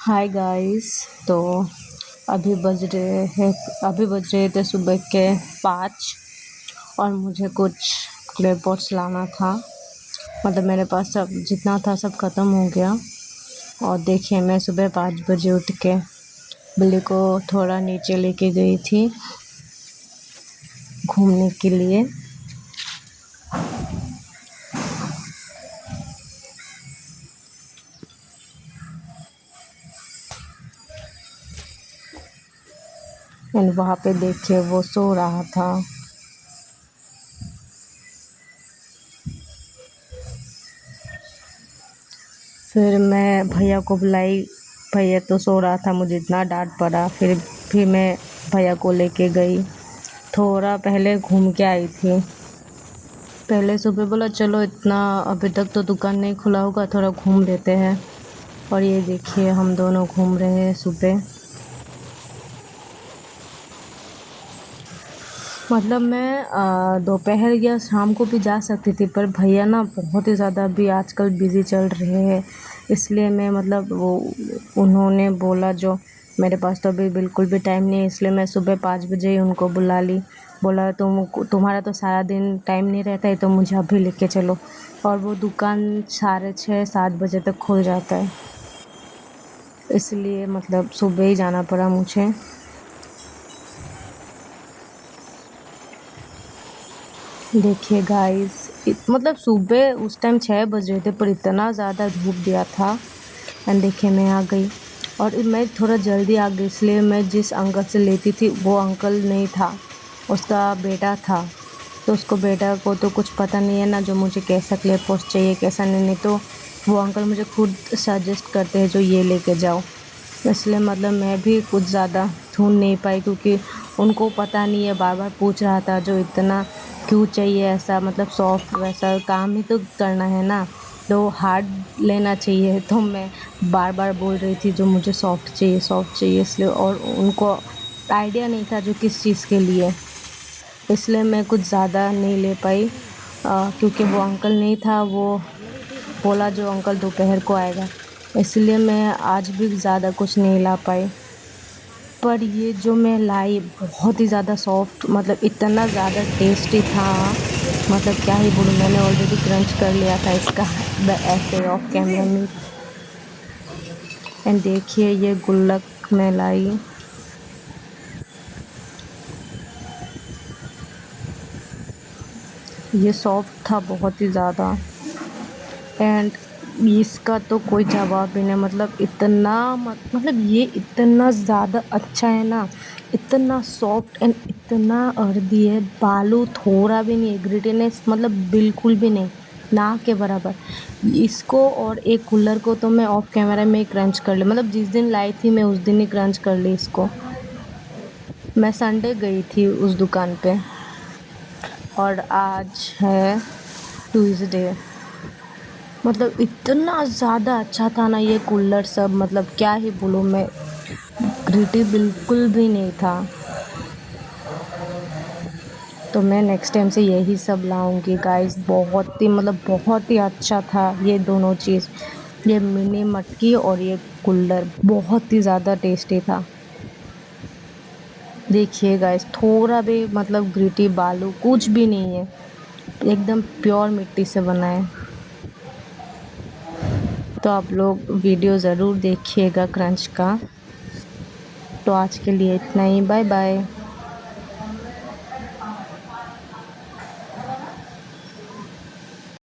Hi guys. तो अभी बज रहे हैं अभी बज रहे थे सुबह के 5 और मुझे कुछ क्ले पॉट्स लाना था। मतलब मेरे पास सब जितना था सब ख़त्म हो गया। और देखिए मैं सुबह 5 बजे उठ के बिल्ली को थोड़ा नीचे लेके गई थी घूमने के लिए। एंड वहाँ पे देखिए वो सो रहा था। फिर मैं भैया को बुलाई। भैया तो सो रहा था, मुझे इतना डांट पड़ा। फिर मैं भैया को लेके गई, थोड़ा पहले घूम के आई थी। पहले सुबह बोला चलो इतना अभी तक तो दुकान नहीं खुला होगा, थोड़ा घूम लेते हैं। और ये देखिए हम दोनों घूम रहे हैं सुबह। मतलब मैं दोपहर या शाम को भी जा सकती थी, पर भैया ना बहुत ही ज़्यादा अभी आजकल बिज़ी चल रहे हैं। इसलिए मैं मतलब वो उन्होंने बोला जो मेरे पास तो अभी बिल्कुल भी टाइम नहीं है, इसलिए मैं सुबह 5 बजे ही उनको बुला ली। बोला तुम्हारा तो सारा दिन टाइम नहीं रहता है, तो मुझे अभी लेके चलो। और वो दुकान 6:30-7 बजे तक खुल जाता है, इसलिए मतलब सुबह ही जाना पड़ा मुझे। देखिए गाइस, मतलब सुबह उस टाइम 6 बज रहे थे, पर इतना ज़्यादा धूप दिया था। एंड देखिए मैं आ गई। और मैं थोड़ा जल्दी आ गई, इसलिए मैं जिस अंकल से लेती थी वो अंकल नहीं था, उसका बेटा था। तो उसको बेटा को तो कुछ पता नहीं है ना, जो मुझे कैसा क्ले पोस्ट चाहिए कैसा नहीं तो वो अंकल मुझे खुद सजेस्ट करते हैं जो ये लेके जाओ। इसलिए मतलब मैं भी कुछ ज़्यादा ढूंढ नहीं पाई, क्योंकि उनको पता नहीं है। बार बार पूछ रहा था जो इतना क्यों चाहिए ऐसा, मतलब सॉफ्ट वैसा काम ही तो करना है ना, तो हार्ड लेना चाहिए। तो मैं बार बार बोल रही थी जो मुझे सॉफ्ट चाहिए सॉफ्ट चाहिए, इसलिए। और उनको आइडिया नहीं था जो किस चीज़ के लिए, इसलिए मैं कुछ ज़्यादा नहीं ले पाई। क्योंकि वो अंकल नहीं था, वो बोला जो अंकल दोपहर को आएगा, इसलिए मैं आज भी ज़्यादा कुछ नहीं ला पाई। पर ये जो मैं लाई बहुत ही ज़्यादा सॉफ्ट, मतलब इतना ज़्यादा टेस्टी था, मतलब क्या ही बोलूँ। मैंने ऑलरेडी क्रंच कर लिया था इसका ऐसे ऑफ कैमरा में। एंड देखिए ये गुल्लक मैं लाई, ये सॉफ्ट था बहुत ही ज़्यादा। एंड इसका तो कोई जवाब ही नहीं, मतलब इतना मतलब ये इतना ज़्यादा अच्छा है ना, इतना सॉफ्ट एंड इतना अर्दी है। बालू थोड़ा भी नहीं है, ग्रिटीनेस मतलब बिल्कुल भी नहीं, ना के बराबर। इसको और एक कूलर को तो मैं ऑफ कैमरा में ही क्रंच कर ली, मतलब जिस दिन लाई थी मैं उस दिन ही क्रंच कर ली इसको। मैं संडे गई थी उस दुकान पे, और आज है ट्यूसडे। मतलब इतना ज़्यादा अच्छा था ना ये कूलर सब, मतलब क्या ही बोलूँ मैं। ग्रिटी बिल्कुल भी नहीं था। तो मैं नेक्स्ट टाइम से यही सब लाऊंगी गाइस। बहुत ही मतलब बहुत ही अच्छा था ये दोनों चीज़, ये मिनी मटकी और ये कूलर बहुत ही ज़्यादा टेस्टी था। देखिए गाइस, थोड़ा भी मतलब ग्रिटी बालू कुछ भी नहीं है, एकदम प्योर मिट्टी से बना है। तो आप लोग वीडियो ज़रूर देखिएगा क्रंच का। तो आज के लिए इतना ही, बाय बाय।